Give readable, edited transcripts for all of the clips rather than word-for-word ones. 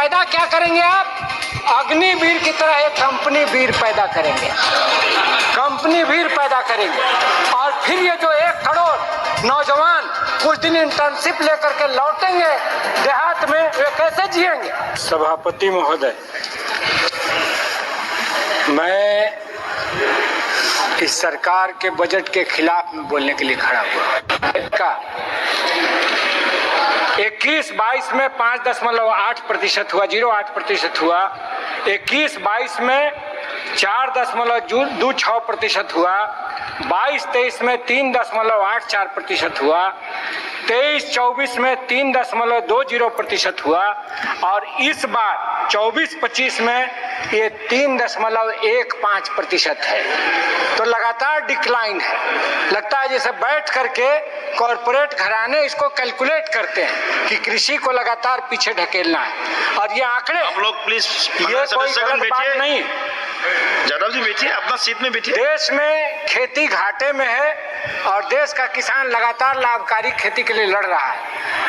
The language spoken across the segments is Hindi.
पैदा क्या करेंगे आप? अग्निवीर की तरह एक कंपनी वीर पैदा करेंगे, कंपनी वीर पैदा करेंगे। और फिर ये जो 1 करोड़ नौजवान कुछ दिन इंटर्नशिप लेकर के लौटेंगे देहात में, वे कैसे जिएंगे? सभापति महोदय, मैं इस सरकार के बजट के खिलाफ में बोलने के लिए खड़ा हुआ। 21-22 में 5.8% हुआ, 0.8% हुआ। 21-22 में 4.26% हुआ। 22-23 में 3.84% हुआ। 23-24 में 3.20% हुआ। और इस बार 24-25 में ये 3.15% है। तो लगातार डिक्लाइन है। लगता है जैसे बैठ करके कॉरपोरेट घराने इसको कैलकुलेट करते हैं कि कृषि को लगातार पीछे ढकेलना है। और ये आंकड़े, आप लोग प्लीज, ये कोई गलत बात नहीं। यादव जी बैठिए, अपना सीट में बैठिए। देश में खेती घाटे में है और देश का किसान लगातार लाभकारी खेती के लिए लड़ रहा है।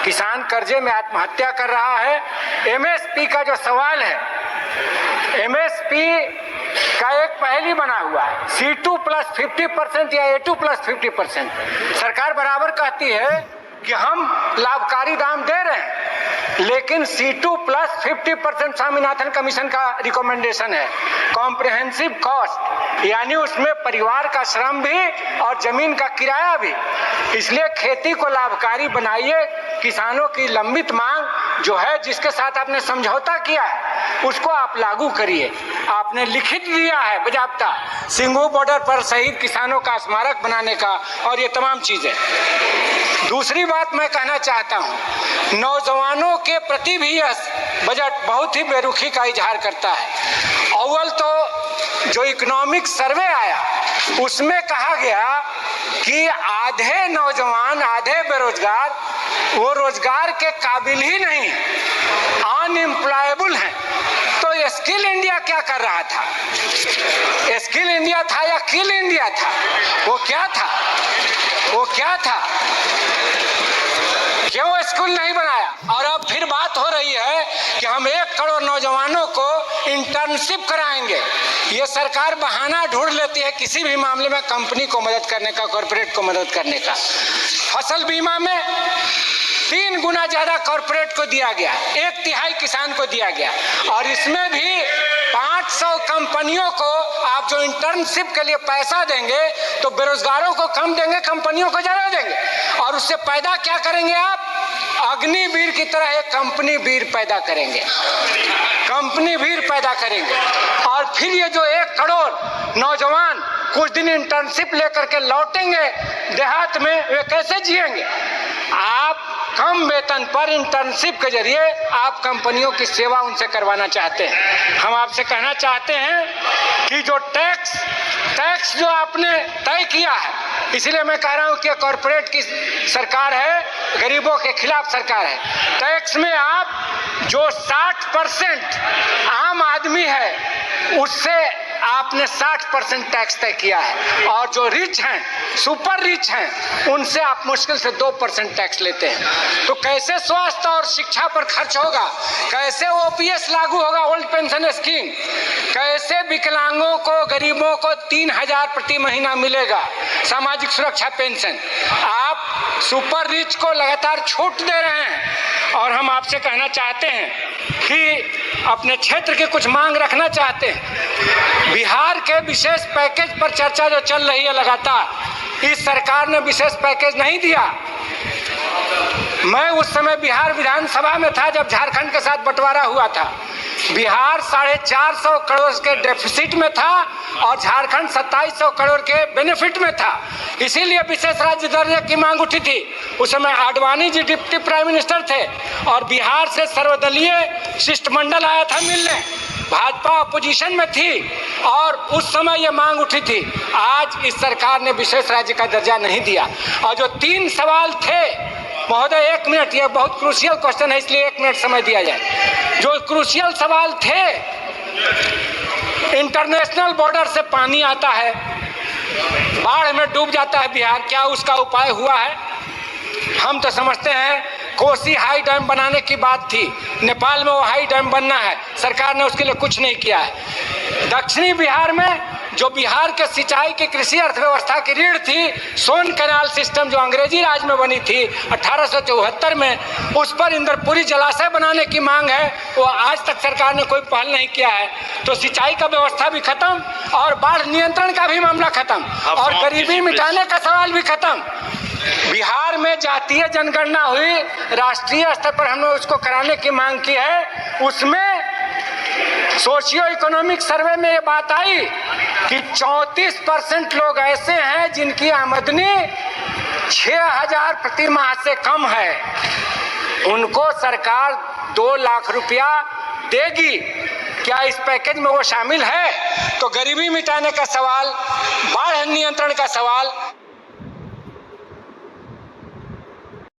किसान कर्जे में आत्महत्या कर रहा है। एमएसपी का जो सवाल है, एमएसपी का एक पहली बना हुआ है, C2+50% या A2+50%। सरकार बराबर कहती है कि हम लाभकारी दाम दे रहे हैं, लेकिन C2+50% स्वामीनाथन कमीशन का रिकमेंडेशन है। कॉम्प्रिहेंसिव कॉस्ट, यानी उसमें परिवार का श्रम भी और जमीन का किराया भी। इसलिए खेती को लाभकारी बनाइए। किसानों की लंबित मांग जो है, जिसके साथ आपने समझौता किया है, उसको आप लागू करिए। आपने लिखित दिया है बजाबता सिंघू बॉर्डर पर शहीद किसानों का स्मारक बनाने का, और ये तमाम चीजें। दूसरी बात मैं कहना चाहता हूँ, नौजवानों के प्रति भी यह बजट बहुत ही बेरुखी का इजहार करता है। अव्वल तो जो इकोनॉमिक सर्वे आया उसमें कहा गया कि आधे नौजवान, आधे बेरोजगार, वो रोजगार के काबिल ही नहीं है, अनएम्प्लॉयबल हैं। तो स्किल इंडिया क्या कर रहा था? स्किल इंडिया था या किल इंडिया था? वो क्या था? वो क्या था? क्यों स्कूल नहीं बनाया? और अब फिर बात हो रही है कि हम 1 करोड़ नौजवानों को इंटर्नशिप कराएंगे। ये सरकार बहाना ढूंढ लेती है किसी भी मामले में कंपनी को मदद करने का, कॉर्पोरेट को मदद करने का। फसल बीमा में 3 गुना ज्यादा कॉर्पोरेट को दिया गया, 1/3 किसान को दिया गया। और इसमें भी 500 कंपनियों को आप जो इंटर्नशिप के लिए पैसा देंगे तो बेरोजगारों को कम देंगे, कंपनियों को ज्यादा देंगे। और उससे पैदा क्या करेंगे आप? अग्निवीर की तरह एक कंपनी वीर पैदा करेंगे, कंपनी वीर पैदा करेंगे। और फिर ये जो 1 करोड़ नौजवान कुछ दिन इंटर्नशिप लेकर के लौटेंगे देहात में, वे कैसे जिएंगे? आप कम वेतन पर इंटर्नशिप के जरिए आप कंपनियों की सेवा उनसे करवाना चाहते हैं। हम आपसे कहना चाहते हैं कि जो टैक्स जो आपने तय किया है, इसलिए मैं कह रहा हूं कि कॉर्पोरेट की सरकार है, गरीबों के खिलाफ सरकार है। टैक्स में आप जो 60% आम आदमी है उससे आपने 60% टैक्स तय किया है। और जो रिच हैं, सुपर रिच हैं, उनसे आप मुश्किल से 2% टैक्स लेते हैं। तो कैसे स्वास्थ्य और शिक्षा पर खर्च होगा? कैसे OPS लागू होगा, ओल्ड पेंशन स्कीम? कैसे विकलांगों को, गरीबों को 3,000 प्रति महीना मिलेगा सामाजिक सुरक्षा पेंशन? आप सुपर रिच को लगातार छूट दे रहे हैं। और हम आपसे कहना चाहते हैं कि अपने क्षेत्र की कुछ मांग रखना चाहते हैं। बिहार के विशेष पैकेज पर चर्चा जो चल रही है लगातार, इस सरकार ने विशेष पैकेज नहीं दिया। मैं उस समय बिहार विधानसभा में था जब झारखंड के साथ बंटवारा हुआ था। बिहार 450 करोड़ के डेफिसिट में था और झारखंड 2700 करोड़ के बेनिफिट में था। इसीलिए विशेष राज्य दर्जे की मांग उठी थी। उस समय Advani ji deputy prime minister थे और बिहार से सर्वदलीय शिष्टमंडल आया था मिलने। भाजपा अपोजिशन में थी और उस समय ये मांग उठी थी। आज इस सरकार ने विशेष राज्य का दर्जा नहीं दिया। और जो 3 सवाल थे, महोदय 1 मिनट, ये बहुत क्रूशियल क्वेश्चन है, इसलिए 1 मिनट समय दिया जाए। जो क्रूशियल सवाल थे, इंटरनेशनल बॉर्डर से पानी आता है, बाढ़ में डूब जाता है बिहार, क्या उसका उपाय हुआ है? हम तो समझते हैं कोसी हाई डैम बनाने की बात थी, नेपाल में वो हाई डैम बनना है, सरकार ने उसके लिए कुछ नहीं किया है। दक्षिणी बिहार में जो बिहार के सिंचाई की कृषि अर्थव्यवस्था की रीढ़ थी, सोन कैनाल सिस्टम जो अंग्रेजी राज में बनी थी 1874 में, उस पर इंद्रपुरी जलाशय बनाने की मांग है, वो आज तक सरकार ने कोई पहल नहीं किया है। तो सिंचाई का व्यवस्था भी खत्म और बाढ़ नियंत्रण का भी मामला खत्म और गरीबी मिटाने का सवाल भी खत्म। बिहार में जातीय जनगणना हुई, राष्ट्रीय स्तर पर हमने उसको कराने की मांग की है। उसमें सोशियो इकोनॉमिक सर्वे में ये बात आई कि 34% लोग ऐसे हैं जिनकी आमदनी 6,000 प्रति माह से कम है, उनको सरकार 2 लाख रुपया देगी। क्या इस पैकेज में वो शामिल है? तो गरीबी मिटाने का सवाल, बाढ़ नियंत्रण का सवाल